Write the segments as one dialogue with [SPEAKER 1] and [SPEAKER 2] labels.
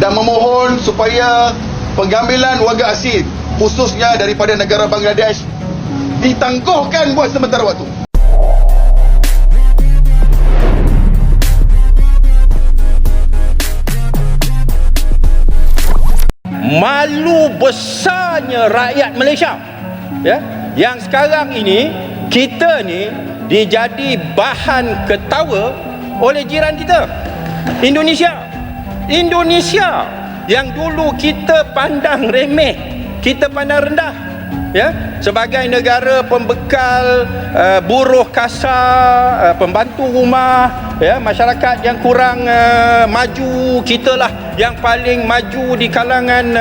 [SPEAKER 1] dan memohon supaya pengambilan warga asing khususnya daripada negara Bangladesh ditangguhkan buat sementara waktu.
[SPEAKER 2] Malu besarnya rakyat Malaysia, ya, yang sekarang ini kita ni dijadi bahan ketawa oleh jiran kita, Indonesia yang dulu kita pandang remeh, kita pandang rendah, ya, sebagai negara pembekal buruh kasar, pembantu rumah, ya, masyarakat yang kurang maju, kitalah yang paling maju di kalangan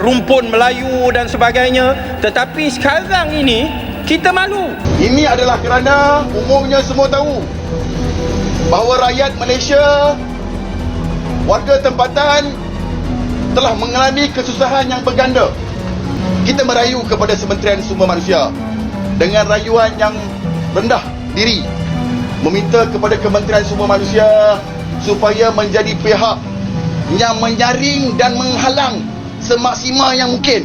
[SPEAKER 2] rumpun Melayu dan sebagainya. Tetapi sekarang ini kita malu.
[SPEAKER 1] Ini adalah kerana umumnya semua tahu bahawa rakyat Malaysia, warga tempatan telah mengalami kesusahan yang berganda. Kita merayu kepada Kementerian Sumber Manusia dengan rayuan yang rendah diri, meminta kepada Kementerian Sumber Manusia supaya menjadi pihak yang menyaring dan menghalang semaksimal yang mungkin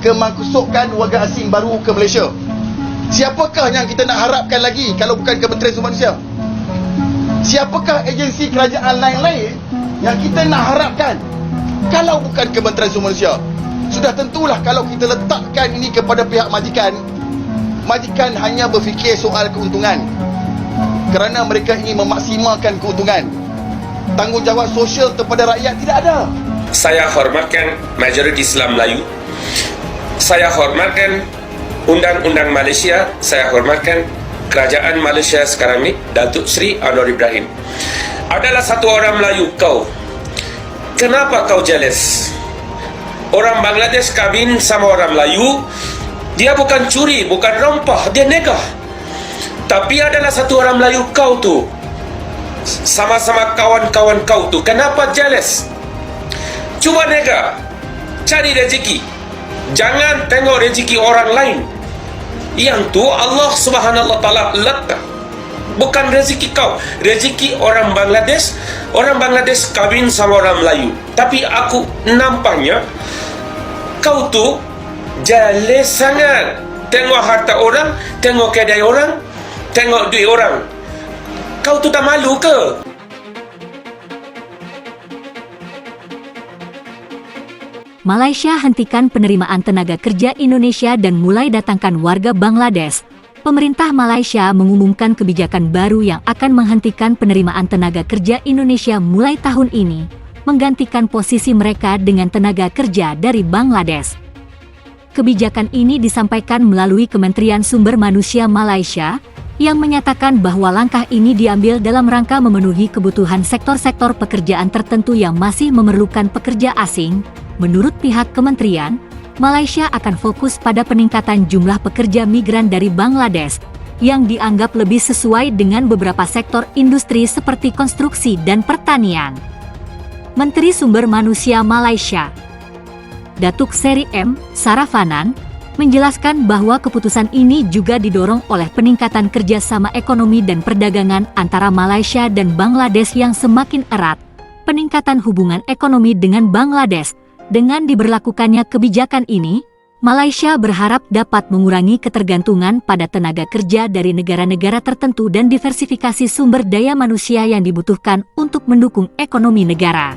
[SPEAKER 1] kemasukan warga asing baru ke Malaysia. Siapakah yang kita nak harapkan lagi kalau bukan Kementerian Sumber Manusia? Siapakah agensi kerajaan lain-lain yang kita nak harapkan kalau bukan Kementerian Sumber Manusia? Sudah tentulah kalau kita letakkan ini kepada pihak majikan, majikan hanya berfikir soal keuntungan kerana mereka ingin memaksimalkan keuntungan. Tanggungjawab sosial kepada rakyat tidak ada.
[SPEAKER 3] Saya hormatkan majoriti Islam Melayu, saya hormatkan Undang-Undang Malaysia, saya hormatkan Kerajaan Malaysia sekarang ni, Datuk Seri Anwar Ibrahim. Adalah satu orang Melayu kau, kenapa kau jealous? Orang Bangladesh kahwin sama orang Melayu, dia bukan curi, bukan rompah, dia negah. Tapi adalah satu orang Melayu kau tu, sama-sama kawan-kawan kau tu, kenapa jealous? Cuba negah, cari rezeki, jangan tengok rezeki orang lain. Yang tu Allah Subhanahu Wa Taala letak, bukan rezeki kau, rezeki orang Bangladesh. Orang Bangladesh kahwin sama orang Melayu. Tapi aku nampaknya kau tu jealous sangat. Tengok harta orang, tengok kedai orang, tengok duit orang. Kau tu tak malu ke?
[SPEAKER 4] Malaysia hentikan penerimaan tenaga kerja Indonesia dan mulai datangkan warga Bangladesh. Pemerintah Malaysia mengumumkan kebijakan baru yang akan menghentikan penerimaan tenaga kerja Indonesia mulai tahun ini, menggantikan posisi mereka dengan tenaga kerja dari Bangladesh. Kebijakan ini disampaikan melalui Kementerian Sumber Manusia Malaysia, yang menyatakan bahwa langkah ini diambil dalam rangka memenuhi kebutuhan sektor-sektor pekerjaan tertentu yang masih memerlukan pekerja asing. Menurut pihak kementerian, Malaysia akan fokus pada peningkatan jumlah pekerja migran dari Bangladesh yang dianggap lebih sesuai dengan beberapa sektor industri seperti konstruksi dan pertanian. Menteri Sumber Manusia Malaysia, Datuk Seri M. Saravanan, menjelaskan bahwa keputusan ini juga didorong oleh peningkatan kerjasama ekonomi dan perdagangan antara Malaysia dan Bangladesh yang semakin erat. Peningkatan hubungan ekonomi dengan Bangladesh. Dengan diberlakukannya kebijakan ini, Malaysia berharap dapat mengurangi ketergantungan pada tenaga kerja dari negara-negara tertentu dan diversifikasi sumber daya manusia yang dibutuhkan untuk mendukung ekonomi negara.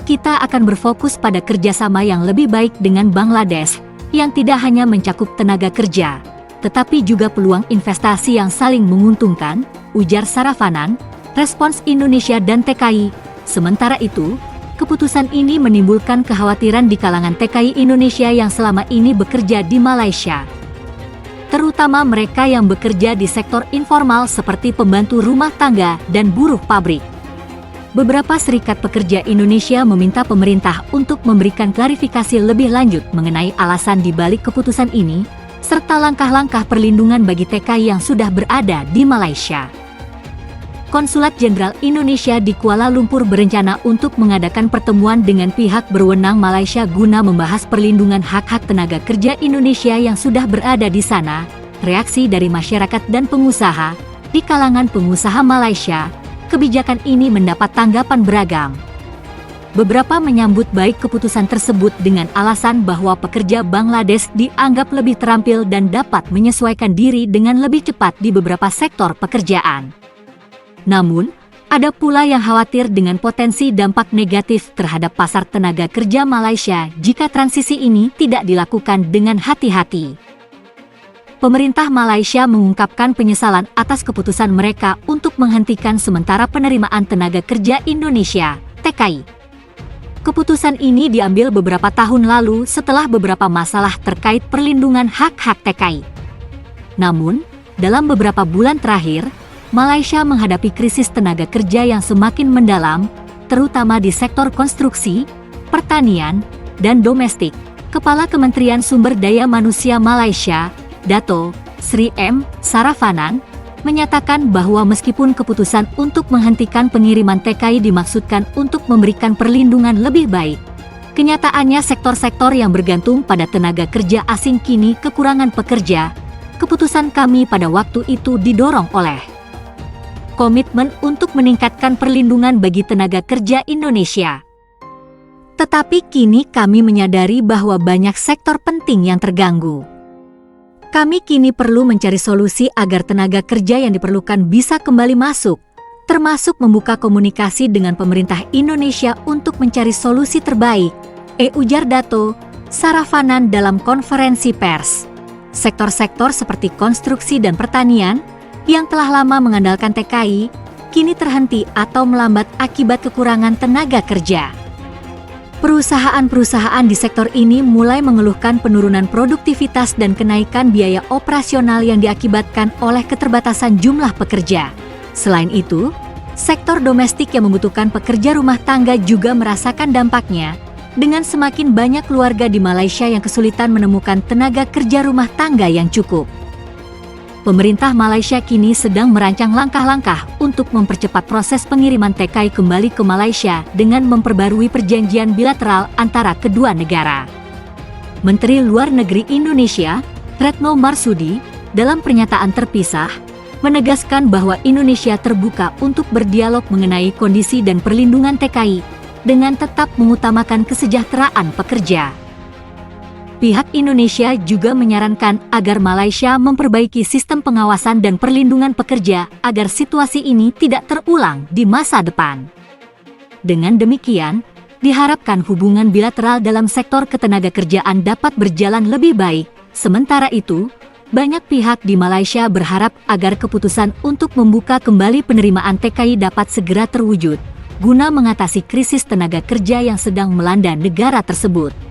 [SPEAKER 4] Kita akan berfokus pada kerjasama yang lebih baik dengan Bangladesh, yang tidak hanya mencakup tenaga kerja, tetapi juga peluang investasi yang saling menguntungkan, ujar Saravanan, respons Indonesia dan TKI. Sementara itu, keputusan ini menimbulkan kekhawatiran di kalangan TKI Indonesia yang selama ini bekerja di Malaysia. Terutama mereka yang bekerja di sektor informal seperti pembantu rumah tangga dan buruh pabrik. Beberapa serikat pekerja Indonesia meminta pemerintah untuk memberikan klarifikasi lebih lanjut mengenai alasan di balik keputusan ini, serta langkah-langkah perlindungan bagi TKI yang sudah berada di Malaysia. Konsulat Jenderal Indonesia di Kuala Lumpur berencana untuk mengadakan pertemuan dengan pihak berwenang Malaysia guna membahas perlindungan hak-hak tenaga kerja Indonesia yang sudah berada di sana. Reaksi dari masyarakat dan pengusaha, di kalangan pengusaha Malaysia, kebijakan ini mendapat tanggapan beragam. Beberapa menyambut baik keputusan tersebut dengan alasan bahwa pekerja Bangladesh dianggap lebih terampil dan dapat menyesuaikan diri dengan lebih cepat di beberapa sektor pekerjaan. Namun, ada pula yang khawatir dengan potensi dampak negatif terhadap pasar tenaga kerja Malaysia jika transisi ini tidak dilakukan dengan hati-hati. Pemerintah Malaysia mengungkapkan penyesalan atas keputusan mereka untuk menghentikan sementara penerimaan tenaga kerja Indonesia, TKI. Keputusan ini diambil beberapa tahun lalu setelah beberapa masalah terkait perlindungan hak-hak TKI. Namun, dalam beberapa bulan terakhir, Malaysia menghadapi krisis tenaga kerja yang semakin mendalam, terutama di sektor konstruksi, pertanian, dan domestik. Kepala Kementerian Sumber Daya Manusia Malaysia, Dato. Sri M. Saravanan, menyatakan bahwa meskipun keputusan untuk menghentikan pengiriman TKI dimaksudkan untuk memberikan perlindungan lebih baik, kenyataannya sektor-sektor yang bergantung pada tenaga kerja asing kini kekurangan pekerja. Keputusan kami pada waktu itu didorong oleh komitmen untuk meningkatkan perlindungan bagi tenaga kerja Indonesia. Tetapi kini kami menyadari bahwa banyak sektor penting yang terganggu. Kami kini perlu mencari solusi agar tenaga kerja yang diperlukan bisa kembali masuk, termasuk membuka komunikasi dengan pemerintah Indonesia untuk mencari solusi terbaik, ujar Dato. Saravanan dalam konferensi pers. Sektor-sektor seperti konstruksi dan pertanian, yang telah lama mengandalkan TKI, kini terhenti atau melambat akibat kekurangan tenaga kerja. Perusahaan-perusahaan di sektor ini mulai mengeluhkan penurunan produktivitas dan kenaikan biaya operasional yang diakibatkan oleh keterbatasan jumlah pekerja. Selain itu, sektor domestik yang membutuhkan pekerja rumah tangga juga merasakan dampaknya, dengan semakin banyak keluarga di Malaysia yang kesulitan menemukan tenaga kerja rumah tangga yang cukup. Pemerintah Malaysia kini sedang merancang langkah-langkah untuk mempercepat proses pengiriman TKI kembali ke Malaysia dengan memperbarui perjanjian bilateral antara kedua negara. Menteri Luar Negeri Indonesia, Retno Marsudi, dalam pernyataan terpisah, menegaskan bahwa Indonesia terbuka untuk berdialog mengenai kondisi dan perlindungan TKI dengan tetap mengutamakan kesejahteraan pekerja. Pihak Indonesia juga menyarankan agar Malaysia memperbaiki sistem pengawasan dan perlindungan pekerja agar situasi ini tidak terulang di masa depan. Dengan demikian, diharapkan hubungan bilateral dalam sektor ketenagakerjaan dapat berjalan lebih baik. Sementara itu, banyak pihak di Malaysia berharap agar keputusan untuk membuka kembali penerimaan TKI dapat segera terwujud, guna mengatasi krisis tenaga kerja yang sedang melanda negara tersebut.